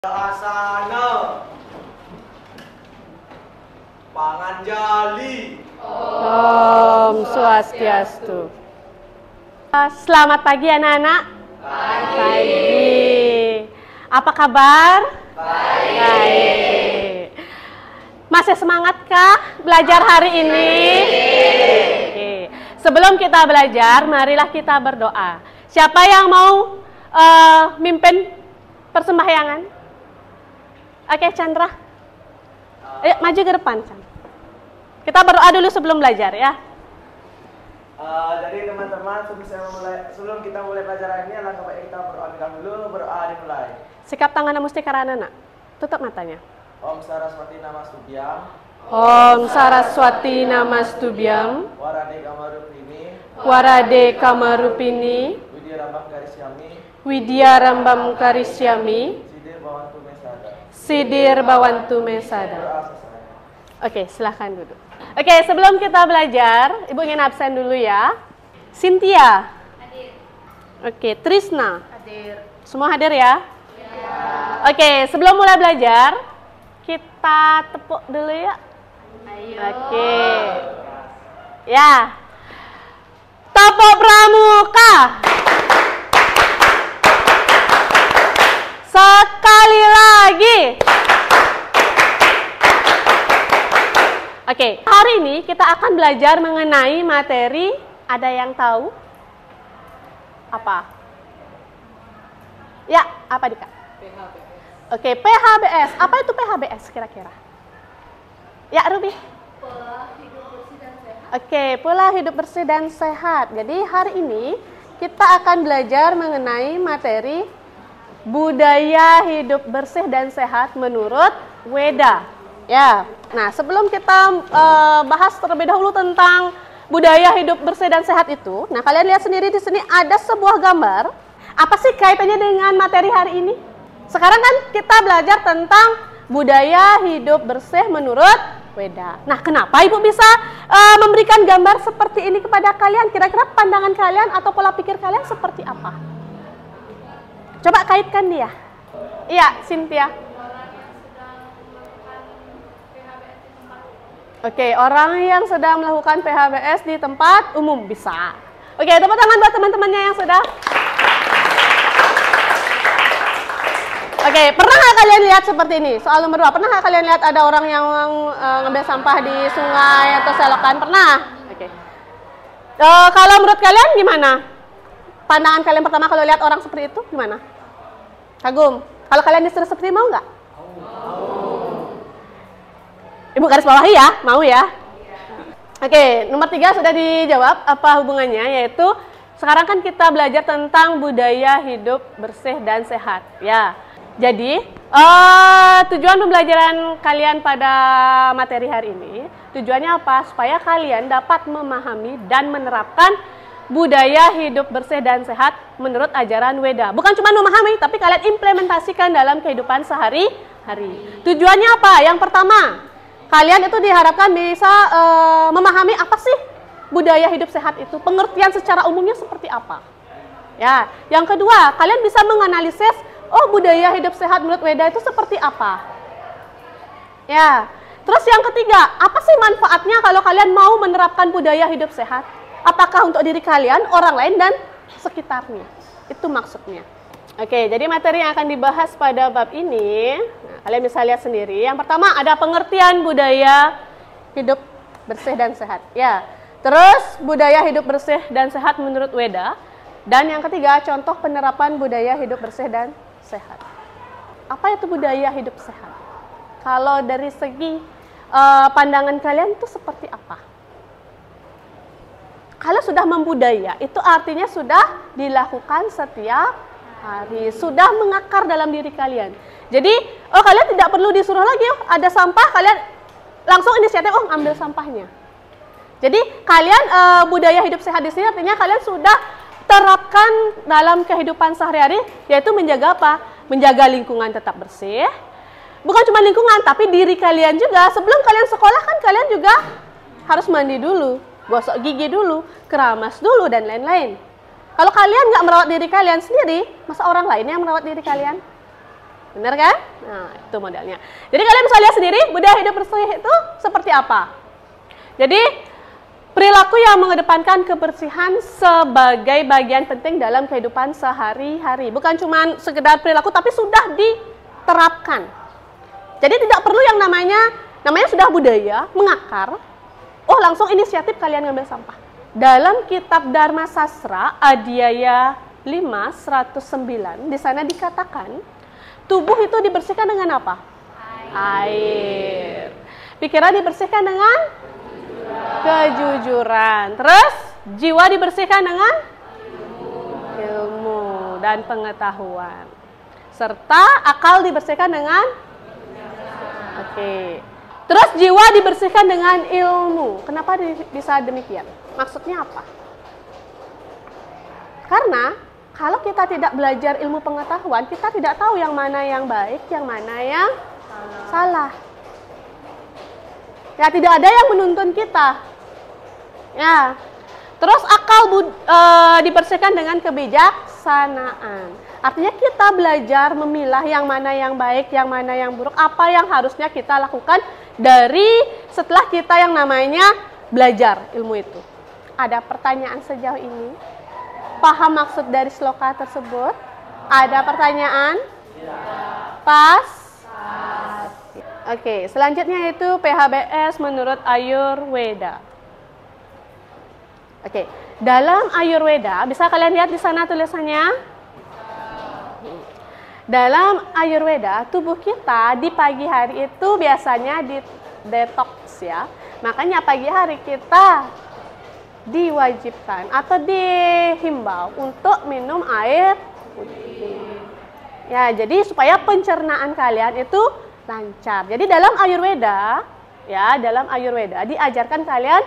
Asana Panganjali. Om Swastiastu. Selamat pagi anak-anak. Pagi. Apa kabar? Baik. Masih semangatkah belajar hari ini? Oke. Sebelum kita belajar, marilah kita berdoa. Siapa yang mau mimpin persembahyangan? Oke, Chandra. Ayo maju ke depan, Chandra. Kita berdoa dulu sebelum belajar ya. Jadi teman-teman, sebelum kita mulai pelajaran ini, alangkah baik kita berdoa dulu. Berdoa dimulai. Sikap tangan mesti karana, nak. Tutup matanya. Om Saraswati Namastubyam. Om Saraswati Namastubyam. Warade Kamarupini. Warade Kamarupini. Widya Rambam Karisyami. Widya Rambam Karisyami. Sidir Bawantu Mesada. Sidir Bawantu Mesada. Berdoa selesai. Oke, silahkan duduk. Oke, sebelum kita belajar, Ibu ingin absen dulu ya. Cynthia. Hadir. Oke, Trisna. Hadir. Semua hadir ya? Ya. Oke, sebelum mulai belajar, kita tepuk dulu ya. Ayo. Oke. Ya. Tepuk pramuka. Sekali lagi. Oke, hari ini kita akan belajar mengenai materi, ada yang tahu? Apa? Ya, apa Dika? PHBS. Oke, PHBS. Apa itu PHBS kira-kira? Ya, Ruby. Pola hidup bersih dan sehat. Oke, pola hidup bersih dan sehat. Jadi hari ini kita akan belajar mengenai materi budaya hidup bersih dan sehat menurut Weda. Ya. Nah, sebelum kita bahas terlebih dahulu tentang budaya hidup bersih dan sehat itu, nah kalian lihat sendiri di sini ada sebuah gambar. Apa sih kaitannya dengan materi hari ini? Sekarang kan kita belajar tentang budaya hidup bersih menurut Weda. Nah, kenapa Ibu bisa memberikan gambar seperti ini kepada kalian? Kira-kira pandangan kalian atau pola pikir kalian seperti apa? Coba kaitkan dia. Iya, Cynthia. Oke, orang yang sedang melakukan PHBS di tempat umum bisa. Oke, tepuk tangan buat teman-temannya yang sudah. Oke, pernah nggak kalian lihat seperti ini? Soal nomor 2, pernah nggak kalian lihat ada orang yang ngambil sampah di sungai atau selokan? Pernah? Oke. Kalau menurut kalian gimana? Pandangan kalian pertama kalau lihat orang seperti itu gimana? Kagum. Kalau kalian disuruh seperti mau nggak? Ibu garis bawahi ya, mau ya? Oke, nomor 3 sudah dijawab apa hubungannya, yaitu sekarang kan kita belajar tentang budaya hidup bersih dan sehat. Ya, jadi tujuan pembelajaran kalian pada materi hari ini, tujuannya apa? Supaya kalian dapat memahami dan menerapkan budaya hidup bersih dan sehat menurut ajaran Weda. Bukan cuma memahami, tapi kalian implementasikan dalam kehidupan sehari-hari. Tujuannya apa? Yang pertama, kalian itu diharapkan bisa memahami apa sih budaya hidup sehat itu, pengertian secara umumnya seperti apa. Ya, yang kedua, kalian bisa menganalisis, oh budaya hidup sehat menurut Weda itu seperti apa. Ya, terus yang ketiga, apa sih manfaatnya kalau kalian mau menerapkan budaya hidup sehat? Apakah untuk diri kalian, orang lain, dan sekitarnya? Itu maksudnya. Oke, jadi materi yang akan dibahas pada bab ini, nah, kalian bisa lihat sendiri. Yang pertama ada pengertian budaya hidup bersih dan sehat. Ya, terus budaya hidup bersih dan sehat menurut Weda. Dan yang ketiga, contoh penerapan budaya hidup bersih dan sehat. Apa itu budaya hidup sehat? Kalau dari segi pandangan kalian itu seperti apa? Kalau sudah membudaya, itu artinya sudah dilakukan setiap hari, sudah mengakar dalam diri kalian. Jadi, kalian tidak perlu disuruh lagi, ada sampah, kalian langsung inisiatif, ambil sampahnya. Jadi, kalian budaya hidup sehat di sini artinya kalian sudah terapkan dalam kehidupan sehari-hari, yaitu menjaga apa? Menjaga lingkungan tetap bersih. Bukan cuma lingkungan, tapi diri kalian juga. Sebelum kalian sekolah kan kalian juga harus mandi dulu, gosok gigi dulu, keramas dulu, dan lain-lain. Kalau kalian nggak merawat diri kalian sendiri, masa orang lain yang merawat diri kalian? Benar kan? Nah, itu modelnya. Jadi kalian bisa lihat sendiri budaya hidup bersih itu seperti apa. Jadi perilaku yang mengedepankan kebersihan sebagai bagian penting dalam kehidupan sehari-hari. Bukan cuma sekedar perilaku tapi sudah diterapkan. Jadi tidak perlu yang namanya sudah budaya, mengakar. Oh, langsung inisiatif kalian ngambil sampah. Dalam kitab Dharma Sastra Adhyaya 5/109 di sana dikatakan tubuh itu dibersihkan dengan apa? Air. Pikiran dibersihkan dengan kejujuran. Terus jiwa dibersihkan dengan ilmu dan pengetahuan. Serta akal dibersihkan dengan Terus jiwa dibersihkan dengan ilmu. Kenapa bisa demikian? Maksudnya apa? Karena kalau kita tidak belajar ilmu pengetahuan, kita tidak tahu yang mana yang baik, yang mana yang salah. Ya, tidak ada yang menuntun kita. Ya. Terus akal dibersihkan dengan kebijaksanaan. Artinya kita belajar memilah yang mana yang baik, yang mana yang buruk, apa yang harusnya kita lakukan dari setelah kita yang namanya belajar ilmu itu. Ada pertanyaan sejauh ini? Paham maksud dari sloka tersebut? Ada pertanyaan? Pas? Oke, selanjutnya itu PHBS menurut Ayurveda. Oke, dalam Ayurveda, bisa kalian lihat di sana tulisannya? Dalam Ayurveda, tubuh kita di pagi hari itu biasanya detox ya. Makanya pagi hari kita diwajibkan atau dihimbau untuk minum air putih. Ya, jadi supaya pencernaan kalian itu lancar. Jadi dalam Ayurveda, diajarkan kalian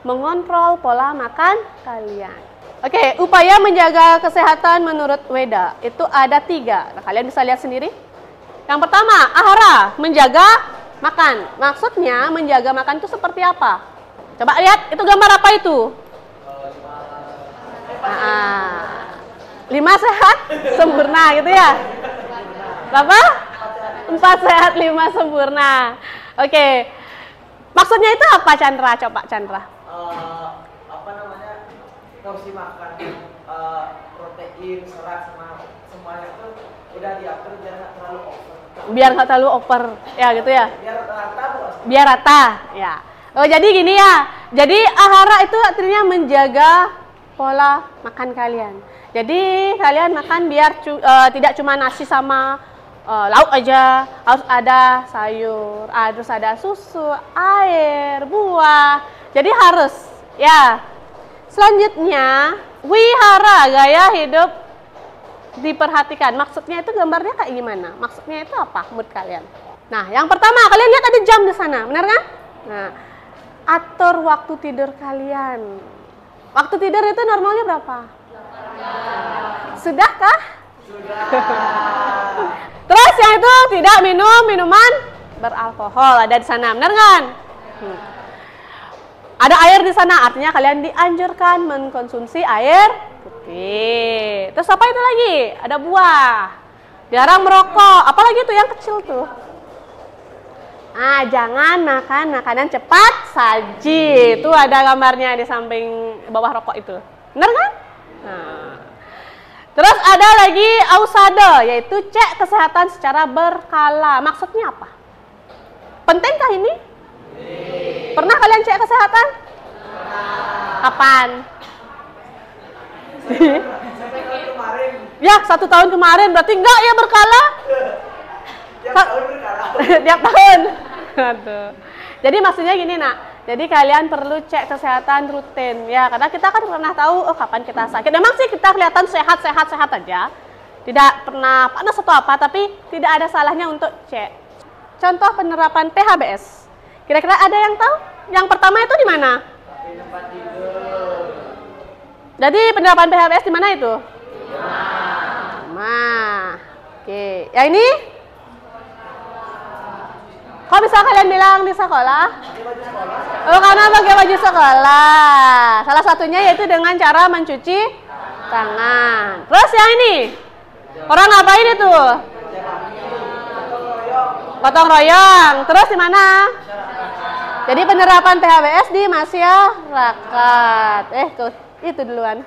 mengontrol pola makan kalian. Oke, upaya menjaga kesehatan menurut Weda itu ada 3. Nah, kalian bisa lihat sendiri. Yang pertama, ahara, menjaga makan. Maksudnya menjaga makan itu seperti apa? Coba lihat, itu gambar apa itu? 5 sehat, sempurna gitu ya? Berapa? 4 sehat, 5 sempurna. Oke, maksudnya itu apa Chandra? Coba Chandra. Porsi makan protein, serat, semuanya itu udah diatur biar nggak terlalu over. Biar nggak terlalu over, ya gitu ya? Biar rata, Bos. Biar rata, ya. Oh, jadi gini ya. Jadi ahara itu artinya menjaga pola makan kalian. Jadi kalian makan biar tidak cuma nasi sama lauk aja, harus ada sayur, harus ada susu, air, buah. Jadi harus, ya. Selanjutnya, wihara, gaya hidup diperhatikan. Maksudnya itu gambarnya kayak gimana? Maksudnya itu apa menurut kalian? Nah, yang pertama, kalian lihat ada jam di sana, benar kan? Nah, atur waktu tidur kalian. Waktu tidur itu normalnya berapa? Sudahkah? Sudah. Terus yang itu tidak minum minuman beralkohol, ada di sana, benar kan? Ada air di sana, artinya kalian dianjurkan mengkonsumsi air putih. Terus apa itu lagi? Ada buah. Jarang merokok. Apalagi tuh yang kecil tuh. Jangan makan makanan cepat saji. Itu ada gambarnya di samping bawah rokok itu. Benar kan? Nah. Terus ada lagi ausada, yaitu cek kesehatan secara berkala. Maksudnya apa? Pentingkah ini? Pernah kalian cek kesehatan? Kapan? Ya, 1 tahun kemarin. Berarti enggak ya berkala? Tiap tahun berkala. Tiap tahun. Aduh. Jadi maksudnya gini nak. Jadi kalian perlu cek kesehatan rutin ya. Karena kita kan pernah tahu kapan kita sakit. Memang sih kita kelihatan sehat aja. Tidak pernah panas atau apa. Tapi tidak ada salahnya untuk cek. Contoh penerapan PHBS. Kira-kira ada yang tahu? Yang pertama itu di mana? Tempat tidur. Jadi penerapan PHBS di mana itu? Rumah. Oke. Yang ini? Kok bisa kalian bilang di sekolah? Oh, karena pakai baju sekolah. Salah satunya yaitu dengan cara mencuci tangan. Terus yang ini? Orang ngapain itu? Gotong royong. Terus di mana? Jadi penerapan PHBS di masyarakat. Tuh, itu duluan.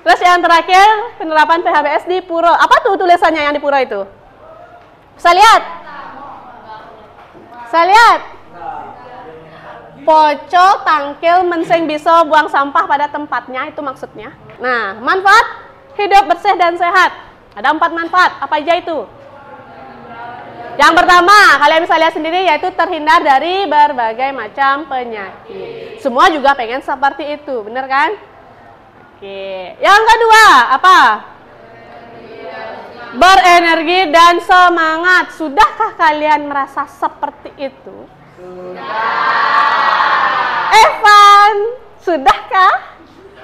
Terus yang terakhir, penerapan PHBS di Puro. Apa tuh tulisannya yang di Puro itu? Bisa lihat? Bisa lihat? Poco, tangkil, mensing biso, buang sampah pada tempatnya, itu maksudnya. Nah, manfaat hidup bersih dan sehat. Ada 4 manfaat, apa aja itu? Yang pertama, kalian bisa lihat sendiri, yaitu terhindar dari berbagai macam penyakit. Semua juga pengen seperti itu, bener kan? Oke. Yang kedua, apa? Berenergi dan semangat. Sudahkah kalian merasa seperti itu? Evan, sudahkah?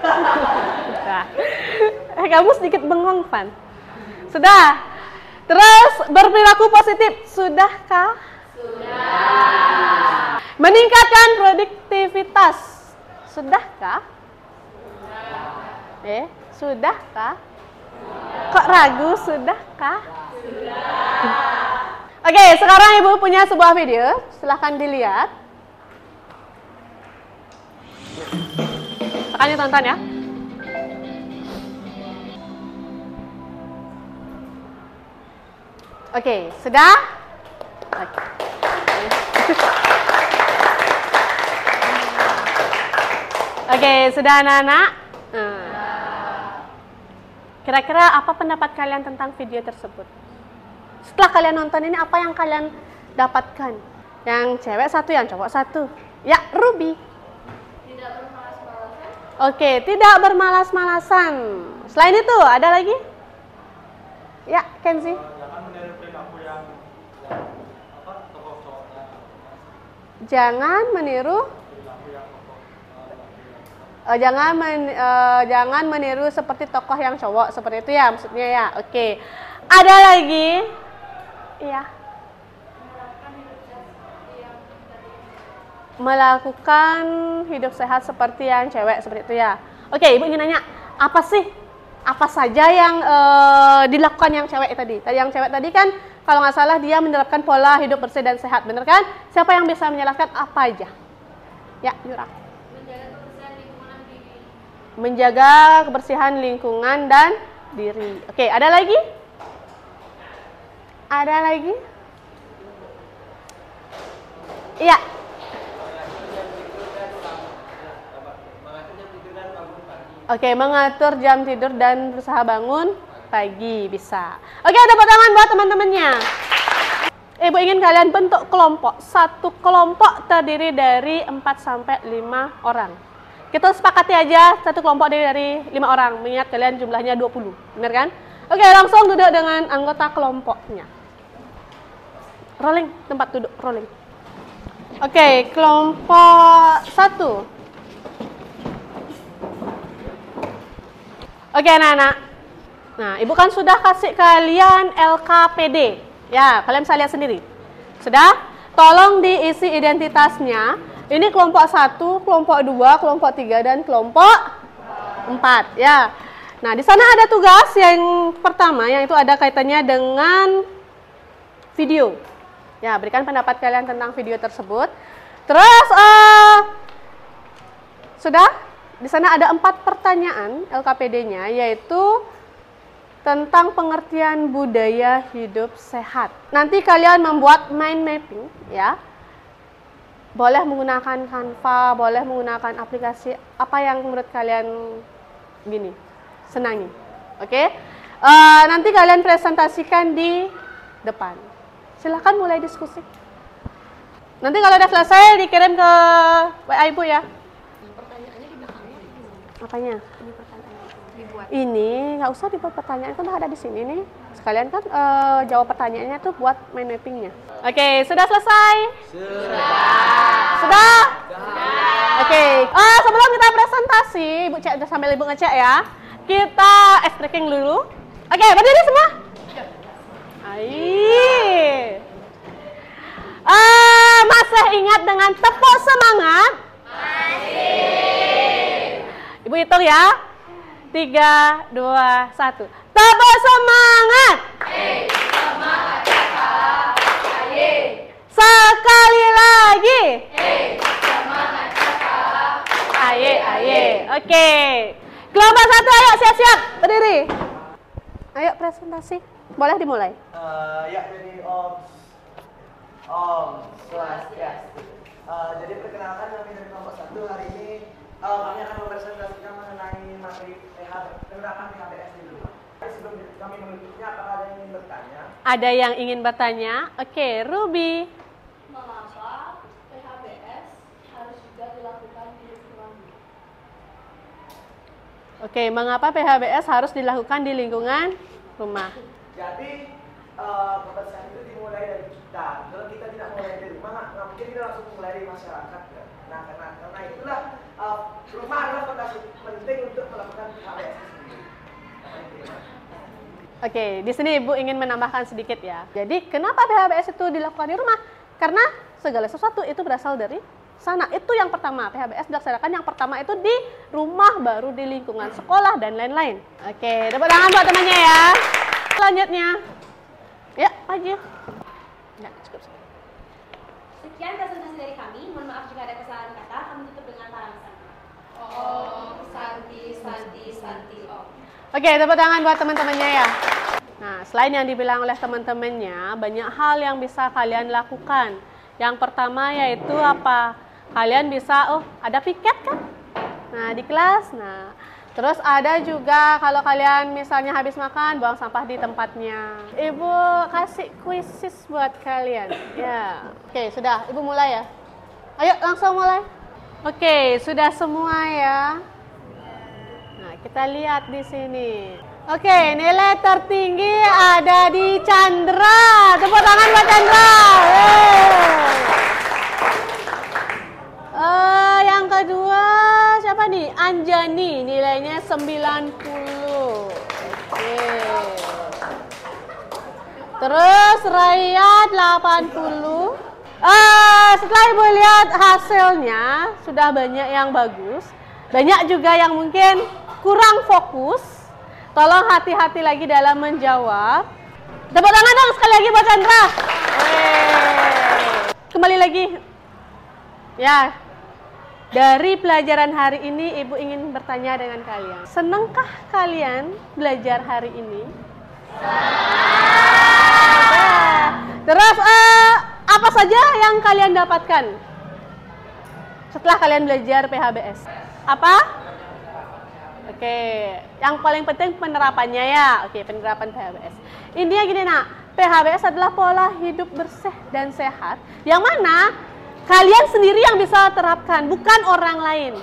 Sudah. Kamu sedikit bengong, Van. Sudah. Terus berperilaku positif, sudahkah? Sudah. Meningkatkan produktivitas, sudahkah? Sudahkah? Kok ragu, sudahkah? Oke, sekarang Ibu punya sebuah video, silahkan dilihat. Akan ditonton ya. Oke, sudah? Oke, sudah anak-anak? Kira-kira apa pendapat kalian tentang video tersebut? Setelah kalian nonton ini, apa yang kalian dapatkan? Yang cewek satu, yang cowok satu. Ya, Ruby. Tidak bermalas-malasan. Oke, tidak bermalas-malasan. Selain itu, ada lagi? Ya, Kenzi. Jangan meniru. Jangan meniru seperti tokoh yang cowok, seperti itu ya maksudnya ya. Oke. Ada lagi? Iya. Melakukan hidup sehat seperti yang cewek, seperti itu ya. Oke, Ibu ingin nanya, apa saja yang dilakukan yang cewek tadi? Yang cewek tadi kan kalau nggak salah dia menerapkan pola hidup bersih dan sehat, bener kan? Siapa yang bisa menjelaskan apa aja? Ya, Yura. Menjaga kebersihan lingkungan dan diri. Oke, ada lagi? Ada lagi? Iya. Oke, mengatur jam tidur dan berusaha bangun pagi, bisa. Oke, tepuk tangan buat teman-temannya. Ibu ingin kalian bentuk kelompok. Satu kelompok terdiri dari 4 sampai 5 orang. Kita sepakati aja satu kelompok dari 5 orang. Mengingat kalian jumlahnya 20. Benar kan? Oke, langsung duduk dengan anggota kelompoknya. Rolling, tempat duduk, rolling. Oke, kelompok 1. Oke, anak-anak. Nah, Ibu kan sudah kasih kalian LKPD. Ya, kalian bisa lihat sendiri. Sudah? Tolong diisi identitasnya. Ini kelompok 1, kelompok 2, kelompok 3, dan kelompok 4. Ya. Nah, di sana ada tugas yang pertama, yang itu ada kaitannya dengan video. Ya, berikan pendapat kalian tentang video tersebut. Terus, sudah? Di sana ada 4 pertanyaan LKPD-nya, yaitu tentang pengertian budaya hidup sehat. Nanti kalian membuat mind mapping, ya. Boleh menggunakan Canva, boleh menggunakan aplikasi apa yang menurut kalian senangi. Oke? Nanti kalian presentasikan di depan. Silahkan mulai diskusi. Nanti kalau udah selesai dikirim ke WA Ibu ya. Pertanyaannya di belakangnya. Apanya? Ini pertanyaan dibuat. Ini nggak usah dibuat pertanyaan, kan udah ada di sini nih. Sekalian kan jawab pertanyaannya tuh buat mind mappingnya. Oke, sudah selesai? Sudah? Oke. Sebelum kita presentasi, Ibu cek sambil Ibu ngecek ya. Kita ice breaking dulu. Oke, berdiri semua. Masih ingat dengan tepuk semangat? Masih. Ibu hitung ya. 3, 2, 1. Tepuk semangat. Semangat ya, Oke. Kelompok 1, ayo siap-siap. Berdiri. Ayo presentasi. Boleh dimulai. Ya, jadi Swastiastu. Jadi perkenalkan kami dari kelompok 1 hari ini kami akan mempresentasikan mengenai materi penerapan PHBS dulu. Sebelum kami mengikutnya, apakah ada yang ingin bertanya? Ada yang ingin bertanya? Oke, Ruby. Mengapa PHBS harus juga dilakukan di lingkungan? Oke, mengapa PHBS harus dilakukan di lingkungan rumah? Jadi kebersihan itu dimulai dari kita. Kalau kita tidak mulai dari rumah, nggak mungkin kita langsung mulai dari masyarakat. Ya. Nah, karena itulah rumah adalah fondasi penting untuk melakukan PHBS sendiri. Oke, di sini Ibu ingin menambahkan sedikit ya. Jadi, kenapa PHBS itu dilakukan di rumah? Karena segala sesuatu itu berasal dari sana. Itu yang pertama, PHBS dilaksanakan yang pertama itu di rumah, baru di lingkungan sekolah dan lain-lain. Oke, tepuk tangan buat temannya ya. Selanjutnya, ya, maju. Ya, cukup. Sekian presentasi dari kami. Mohon maaf jika ada kesalahan kata. Kami tutup dengan paramesan. Santi, Om. Oke, tepuk tangan buat teman-temannya ya. Nah, selain yang dibilang oleh teman-temannya, banyak hal yang bisa kalian lakukan. Yang pertama yaitu apa? Kalian bisa, ada piket kan? Nah, di kelas. Nah, terus ada juga kalau kalian misalnya habis makan, buang sampah di tempatnya. Ibu kasih kuisis buat kalian. Ya. Oke, sudah. Ibu mulai ya. Ayo langsung mulai. Oke, sudah semua ya. Nah, kita lihat di sini. Oke, nilai tertinggi ada di Chandra. Tepuk tangan buat Chandra. Yang kedua siapa nih? Anjani, nilainya 90. Oke. Terus Raya 80. Setelah Ibu lihat hasilnya, sudah banyak yang bagus. Banyak juga yang mungkin kurang fokus. Tolong hati-hati lagi dalam menjawab. Tepuk tangan dong sekali lagi buat Chandra. Kembali lagi. Ya. Dari pelajaran hari ini Ibu ingin bertanya dengan kalian. Senangkah kalian belajar hari ini? Terus apa saja yang kalian dapatkan setelah kalian belajar PHBS? Apa? Oke, yang paling penting penerapannya ya. Oke, penerapan PHBS. Intinya gini nak, PHBS adalah pola hidup bersih dan sehat, yang mana kalian sendiri yang bisa terapkan, bukan orang lain.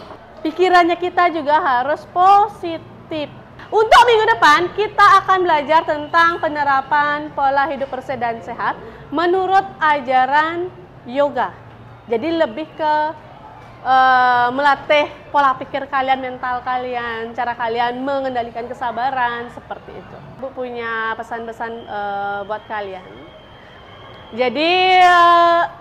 Pikirannya kita juga harus positif. Untuk minggu depan, kita akan belajar tentang penerapan pola hidup bersih dan sehat menurut ajaran yoga. Jadi lebih ke melatih pola pikir kalian, mental kalian, cara kalian mengendalikan kesabaran, seperti itu. Ibu punya pesan-pesan buat kalian. Jadi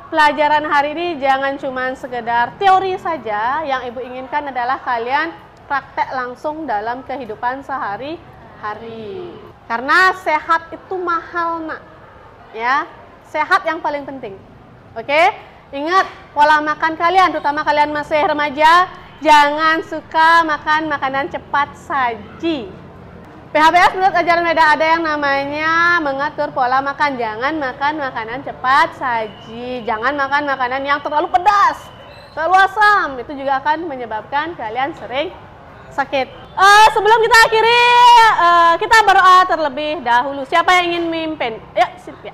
pelajaran hari ini jangan cuma sekedar teori saja, yang Ibu inginkan adalah kalian praktek langsung dalam kehidupan sehari-hari. Karena sehat itu mahal nak, ya, sehat yang paling penting. Oke? Ingat, pola makan kalian, terutama kalian masih remaja, jangan suka makan makanan cepat saji. PHBS menurut ajaran Weda ada yang namanya mengatur pola makan. Jangan makan makanan cepat saji. Jangan makan makanan yang terlalu pedas, terlalu asam. Itu juga akan menyebabkan kalian sering sakit. Sebelum kita akhiri, kita berdoa terlebih dahulu. Siapa yang ingin memimpin? Ayo, Siti.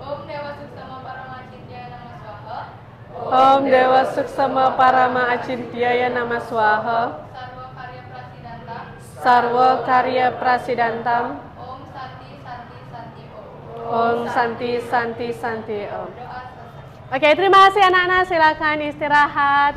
Om Dewa Suksama Parama Cintya Nama Swaha. Om Dewa Suksama Parama Acintya Nama Swaha. Sarwa Karya Prasidanta. Sarwa Karya Prasidantam. Om Santi Santi Santi Om. Om Santi Santi Santi Om. Doa selesai. Oke, terima kasih anak-anak. Silakan istirahat.